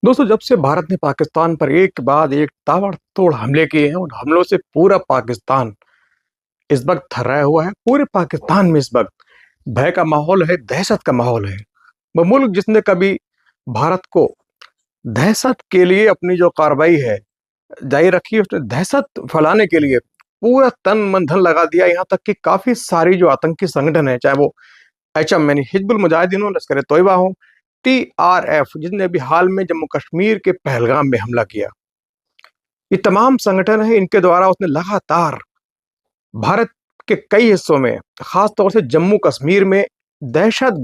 दोस्तों, जब से भारत ने पाकिस्तान पर एक के बाद एक ताबड़तोड़ हमले किए हैं, उन हमलों से पूरा पाकिस्तान इस वक्त थर्राया हुआ है। पूरे पाकिस्तान में इस वक्त भय का माहौल है, दहशत का माहौल है। वो मुल्क जिसने कभी भारत को दहशत के लिए अपनी जो कार्रवाई है जारी रखी है, उसने दहशत फैलाने के लिए पूरा तन मन धन लगा दिया। यहाँ तक कि काफी सारी जो आतंकी संगठन है, चाहे वो एचएम यानी हिजबुल मुजाहिदीन हो, लश्कर तोयबा हो, टीआरएफ जिसने अभी हाल में जम्मू कश्मीर के पहलगाम में हमला किया, ये तमाम संगठन है। इनके द्वारा उसने लगातार भारत के कई हिस्सों में, खास तौर से जम्मू कश्मीर में दहशत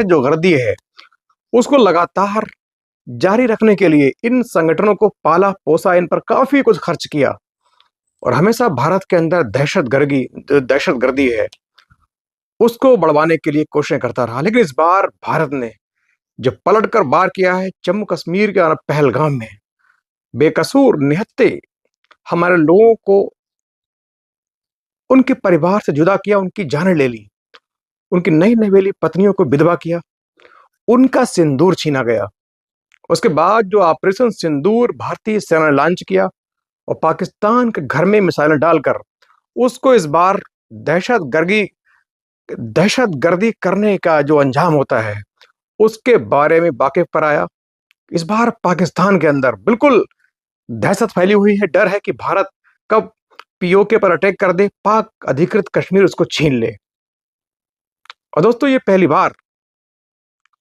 जो गर्दी है, उसको लगातार जारी रखने के लिए इन संगठनों को पाला पोसा, इन पर काफी कुछ खर्च किया और हमेशा भारत के अंदर दहशत गर्दी है उसको बढ़वाने के लिए कोशिशें करता रहा। लेकिन इस बार भारत ने जो पलट कर वार किया है जम्मू कश्मीर के पहलगाम में, बेकसूर निहत्थे हमारे लोगों को उनके परिवार से जुदा किया, उनकी जानें ले ली, उनकी नई नवेली पत्नियों को विधवा किया, उनका सिंदूर छीना गया। उसके बाद जो ऑपरेशन सिंदूर भारतीय सेना ने लॉन्च किया और पाकिस्तान के घर में मिसाइलें डालकर उसको इस बार दहशत गर्दी दहशत गर्दी करने का जो अंजाम होता है उसके बारे में वाकिफ कराया। इस बार पाकिस्तान के अंदर बिल्कुल दहशत फैली हुई है। डर है कि भारत कब पीओके पर अटैक कर दे, पाक अधिकृत कश्मीर उसको छीन ले। और दोस्तों, ये पहली बार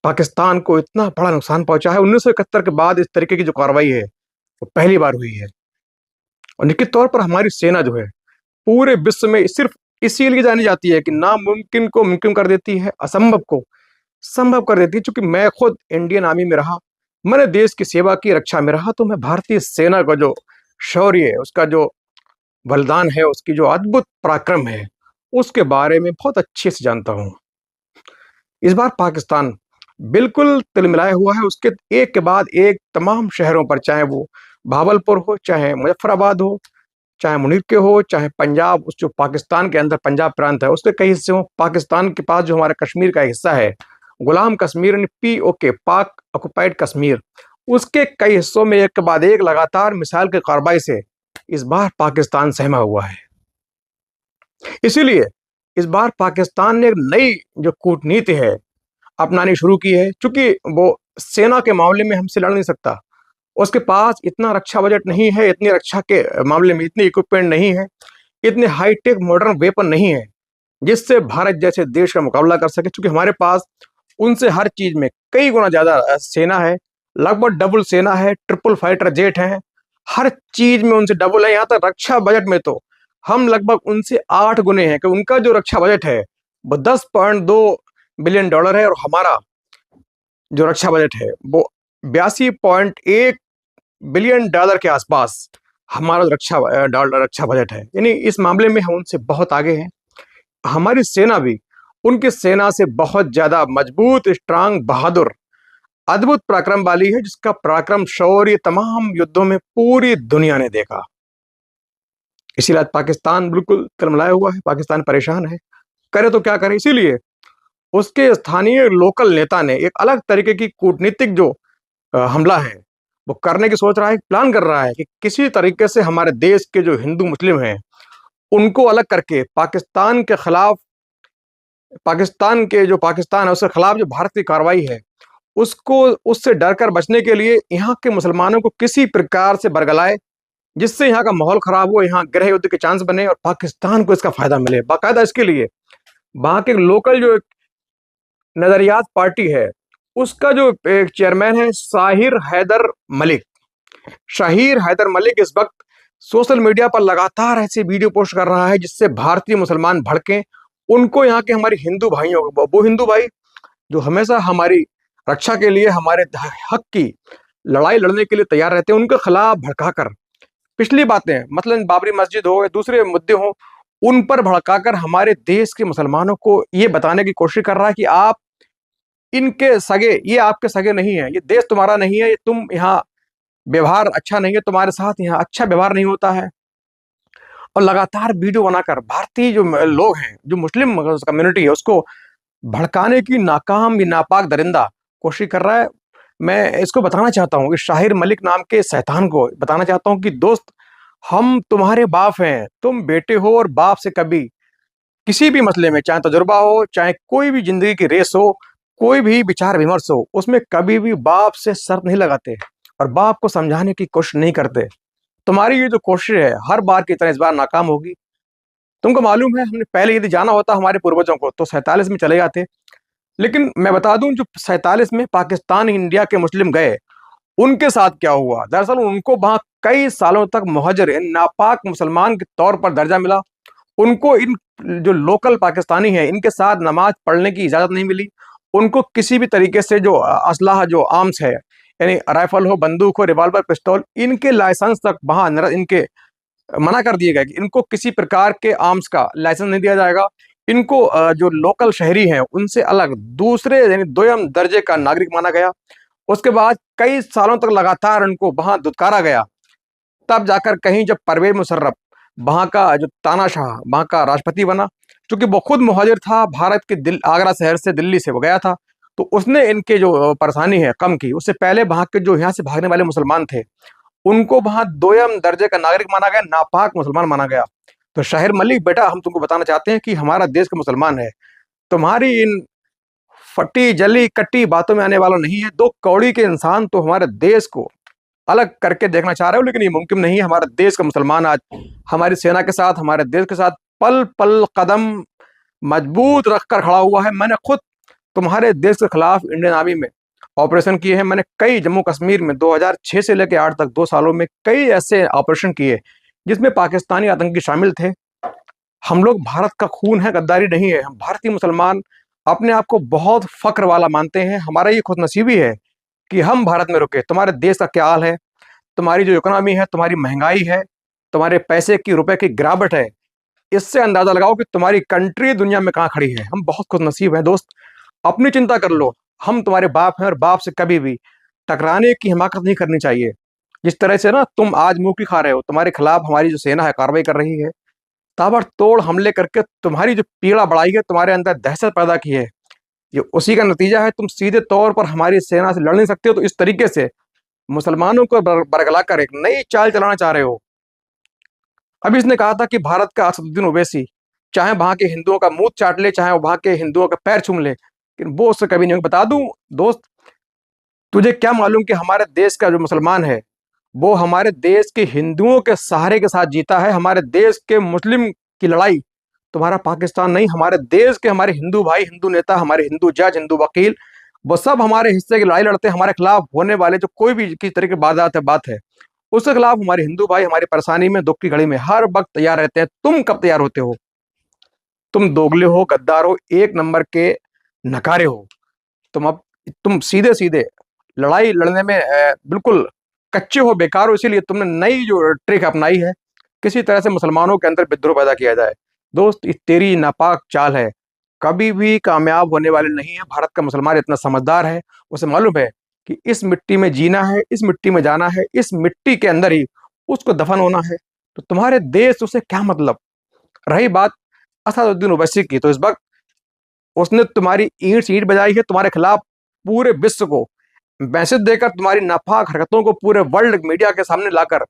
पाकिस्तान को इतना बड़ा नुकसान पहुंचा है। 1971 के बाद इस तरीके की जो कार्रवाई है वो पहली बार हुई है। और निश्चित तौर पर हमारी सेना जो है पूरे विश्व में सिर्फ इसीलिए जानी जाती है कि नामुमकिन को मुमकिन कर देती है, असंभव को संभव कर देती है। चूंकि मैं खुद इंडियन आर्मी में रहा, मैंने देश की सेवा की, रक्षा में रहा, तो मैं भारतीय सेना का जो शौर्य है, उसका जो बलिदान है, उसकी जो अद्भुत पराक्रम है, उसके बारे में बहुत अच्छे से जानता हूं। इस बार पाकिस्तान बिल्कुल तिलमिलाया हुआ है। उसके एक के बाद एक तमाम शहरों पर, चाहे वो भावलपुर हो, चाहे मुजफ्फराबाद हो, चाहे मुनीर के हो, चाहे पंजाब, उस जो पाकिस्तान के अंदर पंजाब प्रांत है उसके कई हिस्से हो, पाकिस्तान के पास जो हमारा कश्मीर का हिस्सा है, गुलाम कश्मीर यानी पीओके, पाक ऑक्युपाइड कश्मीर, उसके कई हिस्सों में एक के बाद एक लगातार मिसाइल के कार्रवाई से इस बार पाकिस्तान सहमा हुआ है। इसीलिए इस बार पाकिस्तान ने एक नई जो कूटनीति है अपनानी शुरू की है। चूंकि वो सेना के मामले में हमसे लड़ नहीं सकता, उसके पास इतना रक्षा बजट नहीं है, इतनी रक्षा के मामले में इतनी इक्विपमेंट नहीं है, इतने हाईटेक मॉडर्न वेपन नहीं है जिससे भारत जैसे देश का मुकाबला कर सके। क्योंकि हमारे पास उनसे हर चीज में कई गुना ज्यादा सेना है, लगभग डबल सेना है, ट्रिपल फाइटर जेट है, हर चीज में उनसे डबल है। यहाँ तक रक्षा बजट में तो हम लगभग उनसे 8 गुने हैं कि उनका जो रक्षा बजट है वो $10.2 बिलियन है और हमारा जो रक्षा बजट है वो $82.1 बिलियन के आसपास हमारा रक्षा बजट है। यानी इस मामले में हम उनसे बहुत आगे हैं। हमारी सेना भी उनकी सेना से बहुत ज्यादा मजबूत, स्ट्रांग, बहादुर, अद्भुत पराक्रम वाली है, जिसका पराक्रम शौर्य तमाम युद्धों में पूरी दुनिया ने देखा। इसीलिए आज पाकिस्तान बिल्कुल तिलमिलाया हुआ है, पाकिस्तान परेशान है, करे तो क्या करे। इसीलिए उसके स्थानीय लोकल नेता ने एक अलग तरीके की कूटनीतिक जो हमला है वो करने की सोच रहा है, प्लान कर रहा है कि किसी तरीके से हमारे देश के जो हिंदू मुस्लिम हैं उनको अलग करके पाकिस्तान के खिलाफ, पाकिस्तान है उसके खिलाफ जो भारत की कार्रवाई है उसको, उससे डर कर बचने के लिए यहाँ के मुसलमानों को किसी प्रकार से बरगलाए, जिससे यहाँ का माहौल खराब हो, यहाँ गृह युद्ध के चांस बने और पाकिस्तान को इसका फायदा मिले। बाकायदा इसके लिए वहां के लोकल जो एक नजरियात पार्टी है उसका जो एक चेयरमैन है शाहिर हैदर मलिक इस वक्त सोशल मीडिया पर लगातार ऐसे वीडियो पोस्ट कर रहा है जिससे भारतीय मुसलमान भड़के। उनको यहाँ के हमारे हिंदू भाइयों को, वो हिंदू भाई जो हमेशा हमारी रक्षा के लिए, हमारे हक की लड़ाई लड़ने के लिए तैयार रहते हैं, उनके खिलाफ भड़काकर पिछली बातें, मतलब बाबरी मस्जिद हो या दूसरे मुद्दे हो, उन पर भड़काकर हमारे देश के मुसलमानों को ये बताने की कोशिश कर रहा है कि आप इनके सगे, ये आपके सगे नहीं है, ये देश तुम्हारा नहीं है, ये तुम यहाँ व्यवहार अच्छा नहीं है, तुम्हारे साथ यहाँ अच्छा व्यवहार नहीं होता है। और लगातार वीडियो बनाकर भारतीय जो लोग हैं, जो मुस्लिम कम्युनिटी है, उसको भड़काने की नाकाम, नापाक दरिंदा कोशिश कर रहा है। मैं इसको बताना चाहता हूँ, इस शाहिर मलिक नाम के शैतान को बताना चाहता हूँ कि दोस्त, हम तुम्हारे बाप हैं, तुम बेटे हो, और बाप से कभी किसी भी मसले में, चाहे तजुर्बा हो, चाहे कोई भी जिंदगी की रेस हो, कोई भी विचार विमर्श हो, उसमें कभी भी बाप से शर्त नहीं लगाते और बाप को समझाने की कोशिश नहीं करते। तुम्हारी ये जो कोशिश है हर बार की तरह इस बार नाकाम होगी। तुमको मालूम है, हमने पहले यदि जाना होता हमारे पूर्वजों को तो 47 में चले जाते। लेकिन मैं बता दूं, जो 47 में पाकिस्तान इंडिया के मुस्लिम गए, उनके साथ क्या हुआ। दरअसल उनको वहां कई सालों तक मुहाजिर, नापाक मुसलमान के तौर पर दर्जा मिला। उनको इन जो लोकल पाकिस्तानी है इनके साथ नमाज पढ़ने की इजाजत नहीं मिली। उनको किसी भी तरीके से जो असलाह, जो आर्म्स है, यानी राइफल हो, बंदूक हो, रिवॉल्वर, पिस्तौल, इनके लाइसेंस तक वहां इनके मना कर दिए गए कि इनको किसी प्रकार के आर्म्स का लाइसेंस नहीं दिया जाएगा। इनको जो लोकल शहरी हैं उनसे अलग दूसरे यानी दोयम दर्जे का नागरिक माना गया। उसके बाद कई सालों तक लगातार उनको वहां दुत्कारा गया। तब जाकर कहीं जब परवेज मुशर्रफ वहां का जो तानाशाह वहां का राष्ट्रपति बना, क्योंकि वो खुद मुहाजिर था, भारत के आगरा शहर से दिल्ली से वो गया था, तो उसने इनके जो परेशानी है कम की। उससे पहले वहां के जो यहाँ से भागने वाले मुसलमान थे उनको वहां दोयम दर्जे का नागरिक माना गया, नापाक मुसलमान माना गया। तो शाहिर मलिक बेटा, हम तुमको बताना चाहते हैं कि हमारा देश के मुसलमान है, तुम्हारी इन फटी जली कट्टी बातों में आने वाला नहीं है। दो कौड़ी के इंसान तो हमारे देश को अलग करके देखना चाह रहे हो, लेकिन ये मुमकिन नहीं है। हमारे देश का मुसलमान आज हमारी सेना के साथ, हमारे देश के साथ पल पल कदम मजबूत रखकर खड़ा हुआ है। मैंने खुद तुम्हारे देश के खिलाफ इंडियन आर्मी में ऑपरेशन किए हैं। मैंने कई जम्मू कश्मीर में 2006 से लेकर 8 तक 2 सालों में कई ऐसे ऑपरेशन किए जिसमें पाकिस्तानी आतंकी शामिल थे। हम लोग, भारत का खून है, गद्दारी नहीं है। हम भारतीय मुसलमान अपने आप को बहुत फक्र वाला मानते हैं। हमारा ये खुदनसीबी है कि हम भारत में रुके। तुम्हारे देश का क्या हाल है, तुम्हारी जो इकोनॉमी है, तुम्हारी महंगाई है, तुम्हारे पैसे की, रुपए की गिरावट है, इससे अंदाजा लगाओ कि तुम्हारी कंट्री दुनिया में कहाँ खड़ी है। हम बहुत खुदनसीब हैं दोस्त, अपनी चिंता कर लो। हम तुम्हारे बाप हैं और बाप से कभी भी टकराने की हिमाकत नहीं करनी चाहिए। जिस तरह से ना तुम आज मुंह की खा रहे हो, तुम्हारे खिलाफ हमारी जो सेना है कार्रवाई कर रही है, ताबड़तोड़ हमले करके तुम्हारी जो पीड़ा बढ़ाई है, तुम्हारे अंदर दहशत पैदा की है, ये उसी का नतीजा है। तुम सीधे तौर पर हमारी सेना से लड़ नहीं सकते हो, तो इस तरीके से मुसलमानों को बरगला कर एक नई चाल चलाना चाह रहे हो। अभी इसने कहा था कि भारत का असदुद्दीन ओवैसी चाहे वहां के हिंदुओं का मुंह चाट ले, चाहे वहां के हिंदुओं का पैर चूम ले, लेकिन वो उससे कभी नहीं होगा। बता दूं दोस्त, तुझे क्या मालूम कि हमारे देश का जो मुसलमान है वो हमारे देश के हिंदुओं के सहारे के साथ जीता है। हमारे देश के मुस्लिम की लड़ाई तुम्हारा पाकिस्तान नहीं, हमारे देश के हमारे हिंदू भाई, हिंदू नेता, हमारे हिंदू जज, हिंदू वकील, वो सब हमारे हिस्से की लड़ाई लड़ते हैं। हमारे खिलाफ होने वाले जो कोई भी किसी तरह की बात है उसके खिलाफ हमारे हिंदू भाई हमारी परेशानी में, दुख की घड़ी में हर वक्त तैयार रहते हैं। तुम कब तैयार होते हो? तुम दोगले हो, गद्दार हो, एक नंबर के नकारे हो। तुम सीधे सीधे लड़ाई लड़ने में बिल्कुल कच्चे हो, बेकार हो। इसीलिए तुमने नई जो ट्रिक अपनाई है, किसी तरह से मुसलमानों के अंदर विद्रोह पैदा किया जाए। दोस्त, ये तेरी नापाक चाल है, कभी भी कामयाब होने वाली नहीं है। भारत का मुसलमान इतना समझदार है, उसे मालूम है कि इस मिट्टी में जीना है, इस मिट्टी में जाना है, इस मिट्टी के अंदर ही उसको दफन होना है। तो तुम्हारे देश उसे क्या मतलब। रही बात असदुद्दीन ओवैसी की, तो इस वक्त उसने तुम्हारी ईंट ईंट बजाई है, तुम्हारे खिलाफ पूरे विश्व को मैसेज देकर, तुम्हारी नापाक हरकतों को पूरे वर्ल्ड मीडिया के सामने लाकर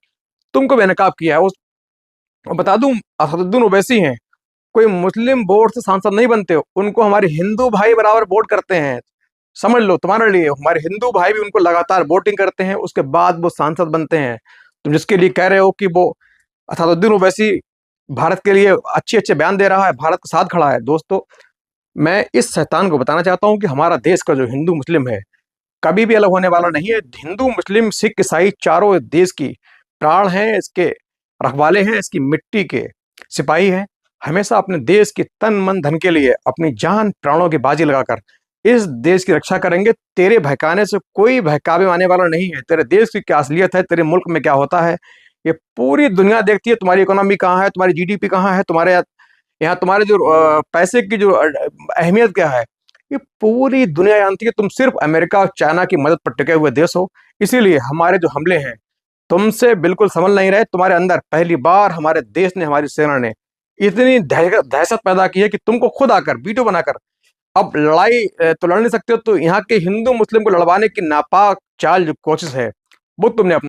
तुमको बेनकाब किया है। बता दूं, असदुद्दीन ओवैसी हैं, कोई मुस्लिम बोर्ड से सांसद नहीं बनते, उनको हमारे हिंदू भाई बराबर वोट करते हैं। समझ लो, तुम्हारे लिए हमारे हिंदू भाई भी उनको लगातार वोटिंग करते हैं, उसके बाद वो सांसद बनते हैं। तुम जिसके लिए कह रहे हो कि वो असदुद्दीन ओवैसी भारत के लिए अच्छे अच्छे बयान दे रहा है, भारत के साथ खड़ा है, दोस्तों, मैं इस शैतान को बताना चाहता हूं कि हमारा देश का जो हिंदू मुस्लिम है कभी भी अलग होने वाला नहीं है। हिंदू मुस्लिम सिख ईसाई चारों देश की प्राण हैं, इसके रखवाले हैं, इसकी मिट्टी के सिपाही हैं। हमेशा अपने देश के तन मन धन के लिए अपनी जान प्राणों की बाजी लगाकर इस देश की रक्षा करेंगे। तेरे बहकाने से कोई बहकावे आने वाला नहीं है। तेरे देश की क्या असलियत है, तेरे मुल्क में क्या होता है, ये पूरी दुनिया देखती है। तुम्हारी इकोनॉमी कहाँ है, तुम्हारी जीडीपी कहाँ है, तुम्हारे यहाँ तुम्हारे जो पैसे की जो अहमियत क्या है, ये पूरी दुनिया जानती है। तुम सिर्फ अमेरिका और चाइना की मदद पर टिके हुए देश हो। इसीलिए हमारे जो हमले हैं तुमसे बिल्कुल समझ नहीं रहे। तुम्हारे अंदर पहली बार हमारे देश ने, हमारी सेना ने इतनी दहशत पैदा की है कि तुमको खुद आकर वीडियो बनाकर अब लड़ाई तो लड़ नहीं सकते हो, तो यहाँ के हिंदू मुस्लिम को लड़वाने की नापाक चाल जो कोशिश है वो तुमने